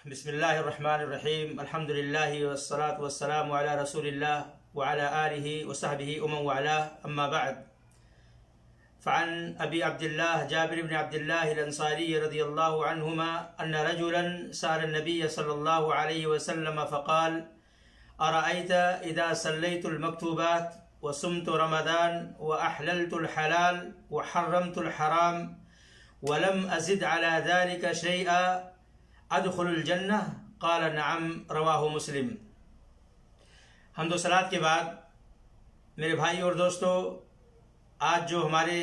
بسم الله الرحمن الرحيم. الحمد لله والصلاة والسلام على رسول الله وعلى آله وصحبه ومن والاه. أما بعد، فعن أبي عبد الله جابر بن عبد الله الأنصاري رضي الله عنهما أن رجلا سأل النبي صلى الله عليه وسلم فقال: أرأيت إذا صليت المكتوبات وصمت رمضان وأحللت الحلال وحرمت الحرام ولم أزد على ذلك شيئا ادخل الجنہ؟ قال نعم، رواہ مسلم۔ حمد و صلات کے بعد میرے بھائی اور دوستو، آج جو ہمارے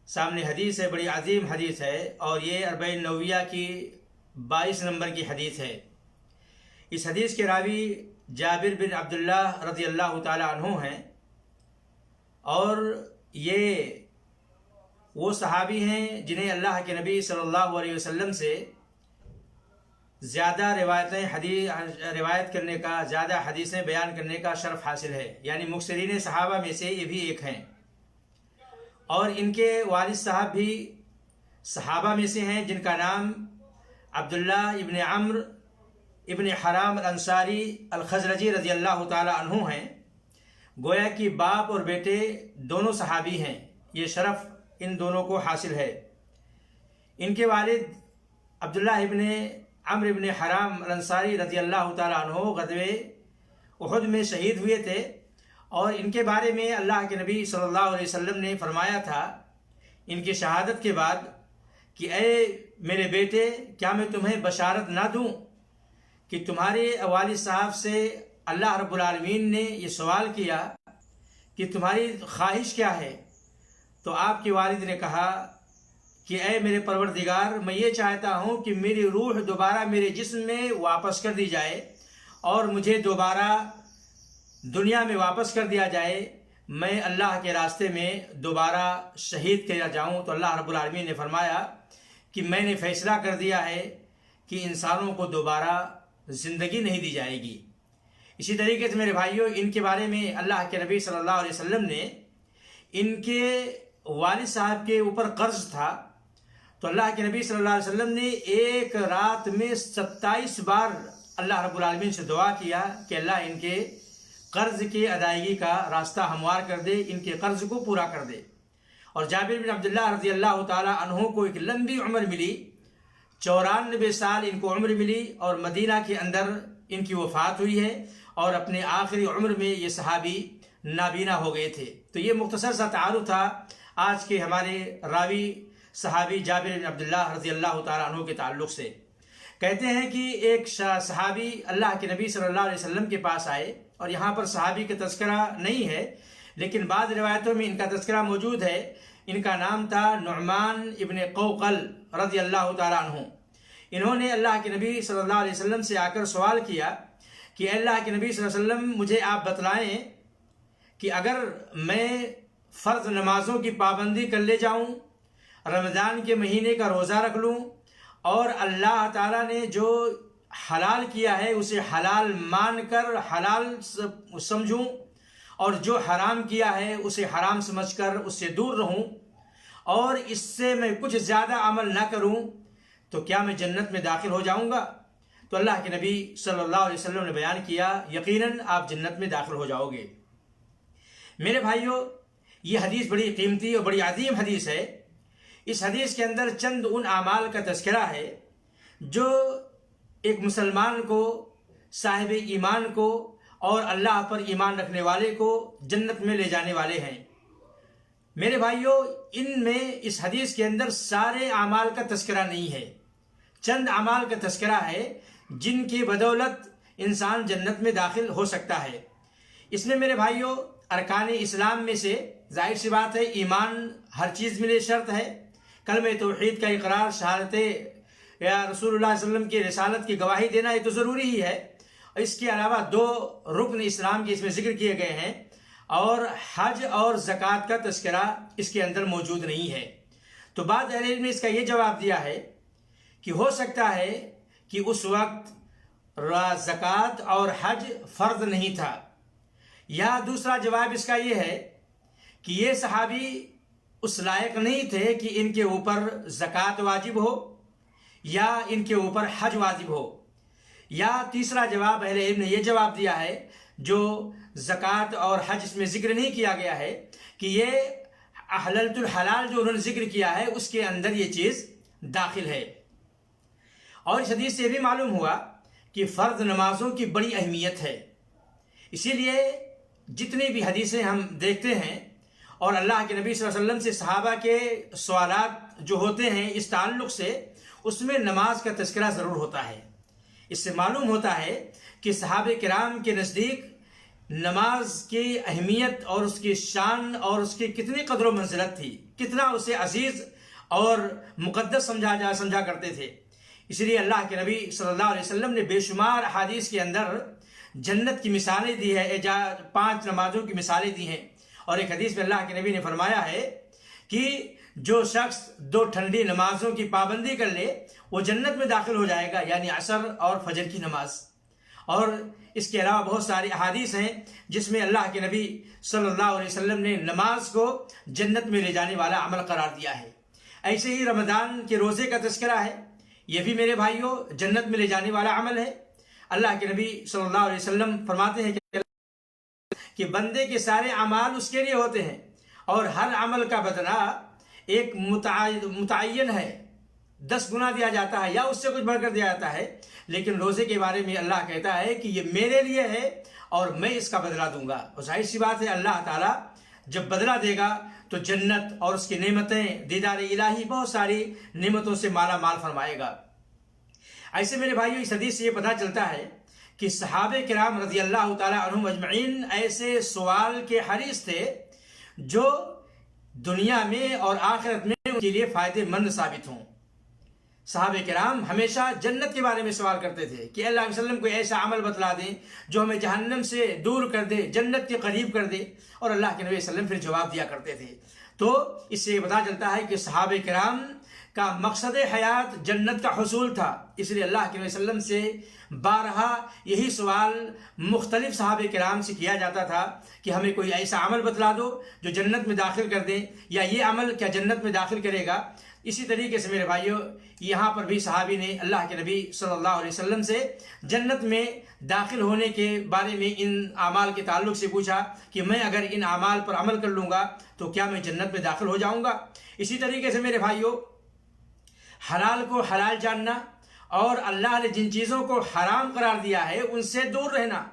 سامنے حدیث ہے بڑی عظیم حدیث ہے، اور یہ 40 نوویہ کی 22 نمبر کی حدیث ہے۔ اس حدیث کے راوی جابر بن عبداللہ رضی اللہ تعالی عنہ ہیں، اور یہ وہ صحابی ہیں جنہیں اللہ کے نبی صلی اللہ علیہ وسلم سے زیادہ روایت کرنے کا، زیادہ حدیثیں بیان کرنے کا شرف حاصل ہے، یعنی مکثرین صحابہ میں سے یہ بھی ایک ہیں، اور ان کے والد صاحب بھی صحابہ میں سے ہیں جن کا نام عبداللہ ابن عمرو ابن حرام الانصاری الخزرجی رضی اللہ تعالی عنہ ہیں۔ گویا کہ باپ اور بیٹے دونوں صحابی ہیں، یہ شرف ان دونوں کو حاصل ہے۔ ان کے والد عبداللہ ابن عمرو ابن حرام الانصاری رضی اللہ تعالیٰ عنہ غزوہ احد میں شہید ہوئے تھے، اور ان کے بارے میں اللہ کے نبی صلی اللہ علیہ وسلم نے فرمایا تھا ان کی شہادت کے بعد کہ اے میرے بیٹے، کیا میں تمہیں بشارت نہ دوں کہ تمہارے والد صاحب سے اللہ رب العالمین نے یہ سوال کیا کہ تمہاری خواہش کیا ہے؟ تو آپ کے والد نے کہا کہ اے میرے پروردگار، میں یہ چاہتا ہوں کہ میری روح دوبارہ میرے جسم میں واپس کر دی جائے، اور مجھے دوبارہ دنیا میں واپس کر دیا جائے، میں اللہ کے راستے میں دوبارہ شہید کیا جاؤں۔ تو اللہ رب العالمین نے فرمایا کہ میں نے فیصلہ کر دیا ہے کہ انسانوں کو دوبارہ زندگی نہیں دی جائے گی۔ اسی طریقے سے میرے بھائیوں، ان کے بارے میں اللہ کے نبی صلی اللہ علیہ وسلم نے، ان کے والد صاحب کے اوپر قرض تھا، تو اللہ کے نبی صلی اللہ علیہ وسلم نے ایک رات میں 27 بار اللہ رب العالمین سے دعا کیا کہ اللہ ان کے قرض کی ادائیگی کا راستہ ہموار کر دے، ان کے قرض کو پورا کر دے۔ اور جابر بن عبداللہ رضی اللہ تعالی عنہ کو ایک لمبی عمر ملی، 94 سال ان کو عمر ملی، اور مدینہ کے اندر ان کی وفات ہوئی ہے، اور اپنے آخری عمر میں یہ صحابی نابینا ہو گئے تھے۔ تو یہ مختصر سا تعارف تھا آج کے ہمارے راوی صحابی جابر بن عبداللہ رضی اللہ تعالیٰ عنہ کے تعلق سے۔ کہتے ہیں کہ ایک صحابی اللہ کے نبی صلی اللہ علیہ وسلم کے پاس آئے، اور یہاں پر صحابی کا تذکرہ نہیں ہے، لیکن بعض روایتوں میں ان کا تذکرہ موجود ہے۔ ان کا نام تھا نعمان ابن قوقل رضی اللہ تعالیٰ عنہ۔ انہوں نے اللہ کے نبی صلی اللہ علیہ وسلم سے آ کر سوال کیا کہ اللہ کے نبی صلی اللہ علیہ وسلم، مجھے آپ بتلائیں کہ اگر میں فرض نمازوں کی پابندی کر لے جاؤں، رمضان کے مہینے کا روزہ رکھ لوں، اور اللہ تعالیٰ نے جو حلال کیا ہے اسے حلال مان کر حلال سمجھوں، اور جو حرام کیا ہے اسے حرام سمجھ کر اس سے دور رہوں، اور اس سے میں کچھ زیادہ عمل نہ کروں، تو کیا میں جنت میں داخل ہو جاؤں گا؟ تو اللہ کے نبی صلی اللہ علیہ وسلم نے بیان کیا، یقیناً آپ جنت میں داخل ہو جاؤ گے۔ میرے بھائیوں، یہ حدیث بڑی قیمتی اور بڑی عظیم حدیث ہے۔ اس حدیث کے اندر چند ان اعمال کا تذکرہ ہے جو ایک مسلمان کو، صاحب ایمان کو، اور اللہ پر ایمان رکھنے والے کو جنت میں لے جانے والے ہیں۔ میرے بھائیوں، ان میں اس حدیث کے اندر سارے اعمال کا تذکرہ نہیں ہے، چند اعمال کا تذکرہ ہے جن کی بدولت انسان جنت میں داخل ہو سکتا ہے۔ اس میں میرے بھائیوں، ارکان اسلام میں سے ظاہر سی بات ہے ایمان ہر چیز میں شرط ہے۔ کلمہ توحید کا اقرار، شہادت یا رسول اللہ صلی اللہ علیہ وسلم کی رسالت کی گواہی دینا، یہ تو ضروری ہی ہے۔ اس کے علاوہ 2 رکن اسلام کے اس میں ذکر کیے گئے ہیں، اور حج اور زکوٰۃ کا تذکرہ اس کے اندر موجود نہیں ہے۔ تو بعض اہل علم نے اس کا یہ جواب دیا ہے کہ ہو سکتا ہے کہ اس وقت زکوٰۃ اور حج فرض نہیں تھا، یا دوسرا جواب اس کا یہ ہے کہ یہ صحابی اس لائق نہیں تھے کہ ان کے اوپر زکوٰۃ واجب ہو، یا ان کے اوپر حج واجب ہو. یا تیسرا جواب اہل علم نے یہ جواب دیا ہے جو زکوٰۃ اور حج اس میں ذکر نہیں کیا گیا ہے کہ یہ احللت الحلال جو انہوں نے ذکر کیا ہے اس کے اندر یہ چیز داخل ہے. اور اس حدیث سے یہ بھی معلوم ہوا کہ فرض نمازوں کی بڑی اہمیت ہے. اسی لیے جتنی بھی حدیثیں ہم دیکھتے ہیں اور اللہ کے نبی صلی اللہ علیہ وسلم سے صحابہ کے سوالات جو ہوتے ہیں اس تعلق سے اس میں نماز کا تذکرہ ضرور ہوتا ہے. اس سے معلوم ہوتا ہے کہ صحابہ کرام کے نزدیک نماز کی اہمیت اور اس کی شان اور اس کی کتنی قدر و منزلت تھی، کتنا اسے عزیز اور مقدس سمجھا کرتے تھے. اس لیے اللہ کے نبی صلی اللہ علیہ وسلم نے بے شمار احادیث کے اندر جنت کی مثالیں دی ہے، 5 نمازوں کی مثالیں دی ہیں. اور ایک حدیث میں اللہ کے نبی نے فرمایا ہے کہ جو شخص 2 ٹھنڈی نمازوں کی پابندی کر لے وہ جنت میں داخل ہو جائے گا، یعنی عصر اور فجر کی نماز. اور اس کے علاوہ بہت ساری احادیث ہیں جس میں اللہ کے نبی صلی اللہ علیہ وسلم نے نماز کو جنت میں لے جانے والا عمل قرار دیا ہے. ایسے ہی رمضان کے روزے کا تذکرہ ہے، یہ بھی میرے بھائیوں جنت میں لے جانے والا عمل ہے. اللہ کے نبی صلی اللہ علیہ وسلم فرماتے ہیں کہ بندے کے سارے اعمال اس کے لیے ہوتے ہیں اور ہر عمل کا بدلہ ایک متعین ہے، 10 گنا دیا جاتا ہے یا اس سے کچھ بڑھ کر دیا جاتا ہے. لیکن روزے کے بارے میں اللہ کہتا ہے کہ یہ میرے لیے ہے اور میں اس کا بدلہ دوں گا. اور ظاہر سی بات ہے اللہ تعالیٰ جب بدلہ دے گا تو جنت اور اس کی نعمتیں، دیدار الہی، بہت ساری نعمتوں سے مالا مال فرمائے گا. ایسے میرے بھائیوں اس حدیث سے یہ پتہ چلتا ہے کہ صحابہ کرام رضی اللہ تعالیٰ عنہم اجمعین ایسے سوال کے حریص تھے جو دنیا میں اور آخرت میں ان کے لیے فائدہ مند ثابت ہوں. صحابہ کرام ہمیشہ جنت کے بارے میں سوال کرتے تھے کہ اللہ علیہ وسلم کو ایسا عمل بتلا دیں جو ہمیں جہنم سے دور کر دے، جنت کے قریب کر دے. اور اللہ کے نبی صلی اللہ علیہ وسلم پھر جواب دیا کرتے تھے. تو اس سے یہ پتہ چلتا ہے کہ صحابہ کرام کا مقصد حیات جنت کا حصول تھا. اس لیے اللہ کے نبی صلی اللہ علیہ وسلم سے بارہا یہی سوال مختلف صحابہ کرام سے کیا جاتا تھا کہ ہمیں کوئی ایسا عمل بتلا دو جو جنت میں داخل کر دے، یا یہ عمل کیا جنت میں داخل کرے گا. اسی طریقے سے میرے بھائیوں یہاں پر بھی صحابی نے اللہ کے نبی صلی اللہ علیہ وسلم سے جنت میں داخل ہونے کے بارے میں ان اعمال کے تعلق سے پوچھا کہ میں اگر ان اعمال پر عمل کر لوں گا تو کیا میں جنت میں داخل ہو جاؤں گا. اسی طریقے سے میرے بھائیوں حلال کو حلال جاننا اور اللہ نے جن چیزوں کو حرام قرار دیا ہے ان سے دور رہنا،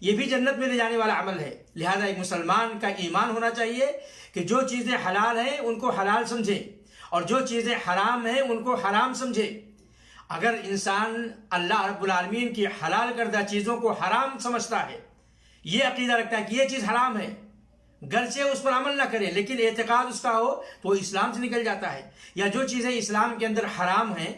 یہ بھی جنت میں لے جانے والا عمل ہے. لہذا ایک مسلمان کا ایمان ہونا چاہیے کہ جو چیزیں حلال ہیں ان کو حلال سمجھے اور جو چیزیں حرام ہیں ان کو حرام سمجھے. اگر انسان اللہ رب العالمین کی حلال کردہ چیزوں کو حرام سمجھتا ہے، یہ عقیدہ رکھتا ہے کہ یہ چیز حرام ہے، گرچہ اس پر عمل نہ کرے لیکن اعتقاد اس کا ہو تو وہ اسلام سے نکل جاتا ہے. یا جو چیزیں اسلام کے اندر حرام ہیں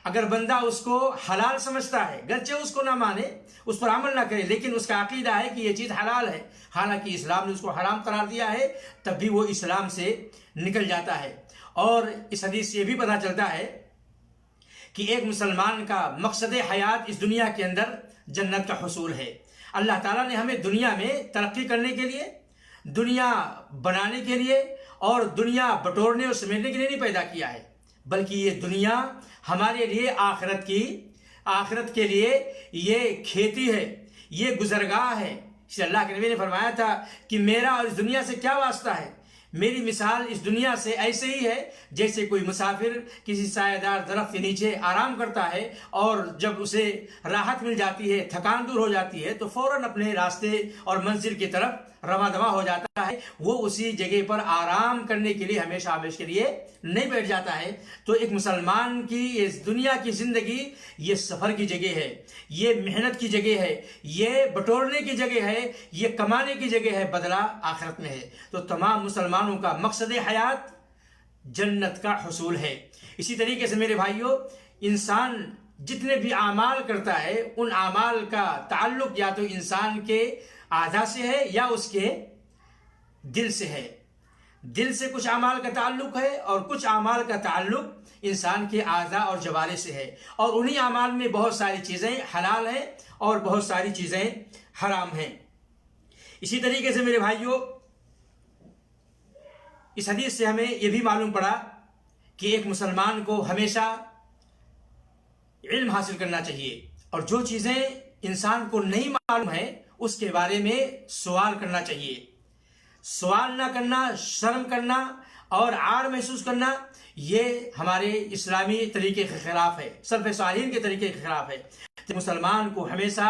اگر بندہ اس کو حلال سمجھتا ہے، گرچہ اس کو نہ مانے، اس پر عمل نہ کرے، لیکن اس کا عقیدہ ہے کہ یہ چیز حلال ہے حالانکہ اسلام نے اس کو حرام قرار دیا ہے، تب بھی وہ اسلام سے نکل جاتا ہے. اور اس حدیث سے یہ بھی پتہ چلتا ہے کہ ایک مسلمان کا مقصد حیات اس دنیا کے اندر جنت کا حصول ہے. اللہ تعالیٰ نے ہمیں دنیا میں ترقی کرنے کے لیے، دنیا بنانے کے لیے اور دنیا بٹورنے اور سمیٹنے کے لیے نہیں پیدا کیا ہے، بلکہ یہ دنیا ہمارے لیے آخرت کے لیے یہ کھیتی ہے، یہ گزرگاہ ہے. اس لیے اللہ کے نبی نے فرمایا تھا کہ میرا اور اس دنیا سے کیا واسطہ ہے، میری مثال اس دنیا سے ایسے ہی ہے جیسے کوئی مسافر کسی سایہ دار درخت کے نیچے آرام کرتا ہے اور جب اسے راحت مل جاتی ہے، تھکان دور ہو جاتی ہے تو فوراً اپنے راستے اور منزل کی طرف رواں دواں ہو جاتا ہے. وہ اسی جگہ پر آرام کرنے کے لیے ہمیشہ کے لیے نہیں بیٹھ جاتا ہے. تو ایک مسلمان کی اس دنیا کی زندگی یہ سفر کی جگہ ہے، یہ محنت کی جگہ ہے، یہ بٹورنے کی جگہ ہے، یہ کمانے کی جگہ ہے، بدلہ آخرت میں ہے. تو تمام مسلمانوں کا مقصد حیات جنت کا حصول ہے. اسی طریقے سے میرے بھائیوں انسان جتنے بھی اعمال کرتا ہے ان اعمال کا تعلق یا تو انسان کے اعضاء سے ہے یا اس کے دل سے ہے. دل سے کچھ اعمال کا تعلق ہے اور کچھ اعمال کا تعلق انسان کے اعضاء اور جوارح سے ہے، اور انہی اعمال میں بہت ساری چیزیں حلال ہیں اور بہت ساری چیزیں حرام ہیں. اسی طریقے سے میرے بھائیوں اس حدیث سے ہمیں یہ بھی معلوم پڑا کہ ایک مسلمان کو ہمیشہ علم حاصل کرنا چاہیے، اور جو چیزیں انسان کو نہیں معلوم ہے اس کے بارے میں سوال کرنا چاہیے. سوال نہ کرنا، شرم کرنا اور عار محسوس کرنا، یہ ہمارے اسلامی طریقے کے خلاف ہے، سلف صالحین کے طریقے کے خلاف ہے. مسلمان کو ہمیشہ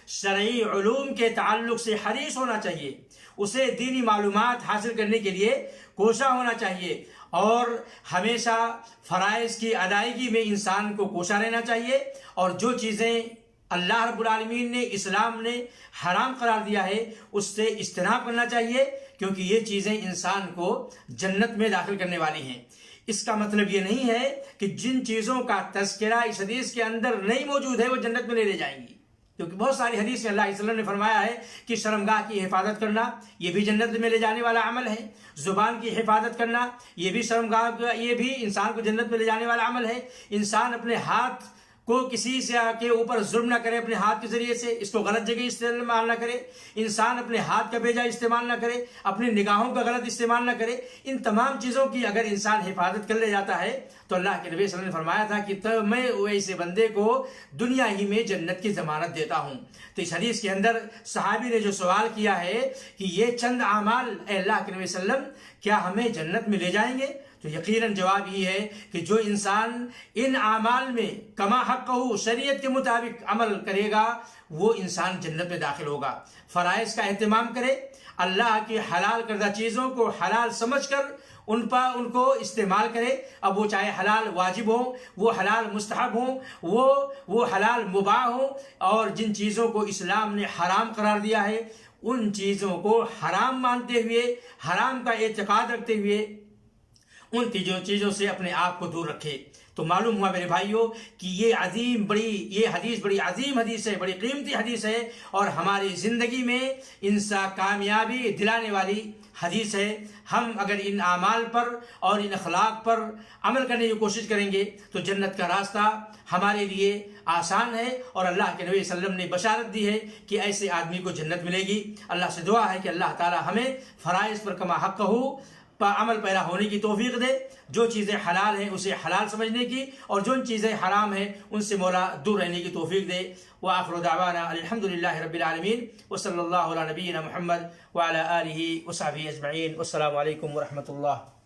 شرعی علوم کے تعلق سے حریص ہونا چاہیے، اسے دینی معلومات حاصل کرنے کے لیے کوشاں ہونا چاہیے، اور ہمیشہ فرائض کی ادائیگی میں انسان کو کوشاں رہنا چاہیے، اور جو چیزیں اللہ رب العالمین نے، اسلام نے حرام قرار دیا ہے اس سے اجتناب کرنا چاہیے، کیونکہ یہ چیزیں انسان کو جنت میں داخل کرنے والی ہیں. اس کا مطلب یہ نہیں ہے کہ جن چیزوں کا تذکرہ اس حدیث کے اندر نہیں موجود ہے وہ جنت میں نہیں لے جائیں گی، کیونکہ بہت ساری حدیث میں اللہ علیہ وسلم نے فرمایا ہے کہ شرمگاہ کی حفاظت کرنا یہ بھی جنت میں لے جانے والا عمل ہے، زبان کی حفاظت کرنا یہ بھی شرمگاہ، یہ بھی انسان کو جنت میں لے جانے والا عمل ہے. انسان اپنے ہاتھ کو کسی سے کے اوپر ظلم نہ کرے، اپنے ہاتھ کے ذریعے سے اس کو غلط جگہ استعمال نہ کرے، انسان اپنے ہاتھ کا بیجا استعمال نہ کرے، اپنی نگاہوں کا غلط استعمال نہ کرے. ان تمام چیزوں کی اگر انسان حفاظت کر لے جاتا ہے تو اللہ کے نبی صلی اللہ علیہ وسلم نے فرمایا تھا کہ میں ایسے بندے کو دنیا ہی میں جنت کی ضمانت دیتا ہوں. تو اس حدیث کے اندر صحابی نے جو سوال کیا ہے کہ یہ چند اعمال اے اللہ کے نبی صلی اللہ علیہ وسلم کیا ہمیں جنت میں لے جائیں گے، تو یقیناً جواب یہ ہے کہ جو انسان ان اعمال میں کما حق شریعت کے مطابق عمل کرے گا وہ انسان جنت میں داخل ہوگا. فرائض کا اہتمام کرے، اللہ کی حلال کردہ چیزوں کو حلال سمجھ کر ان کو استعمال کرے، اب وہ چاہے حلال واجب ہوں، وہ حلال مستحب ہوں، وہ حلال مباح ہوں، اور جن چیزوں کو اسلام نے حرام قرار دیا ہے ان چیزوں کو حرام مانتے ہوئے، حرام کا اعتقاد رکھتے ہوئے ان چیزوں سے اپنے آپ کو دور رکھے. تو معلوم ہوا میرے بھائیوں کہ یہ حدیث بڑی عظیم حدیث ہے، بڑی قیمتی حدیث ہے، اور ہماری زندگی میں انسان کامیابی دلانے والی حدیث ہے. ہم اگر ان اعمال پر اور ان اخلاق پر عمل کرنے کی کوشش کریں گے تو جنت کا راستہ ہمارے لیے آسان ہے، اور اللہ کے نبی صلی اللہ علیہ وسلم نے بشارت دی ہے کہ ایسے آدمی کو جنت ملے گی. اللہ سے دعا ہے کہ اللہ تعالی ہمیں فرائض پر کما حق عمل پیرا ہونے کی توفیق دے، جو چیزیں حلال ہیں اسے حلال سمجھنے کی، اور جو چیزیں حرام ہیں ان سے مولا دور رہنے کی توفیق دے. وآخر دعوانا الحمدللہ رب العالمین، وصلی اللہ علی نبینا محمد وعلی آلہ وصحبہ اجمعین. والسلام علیکم ورحمۃ اللہ.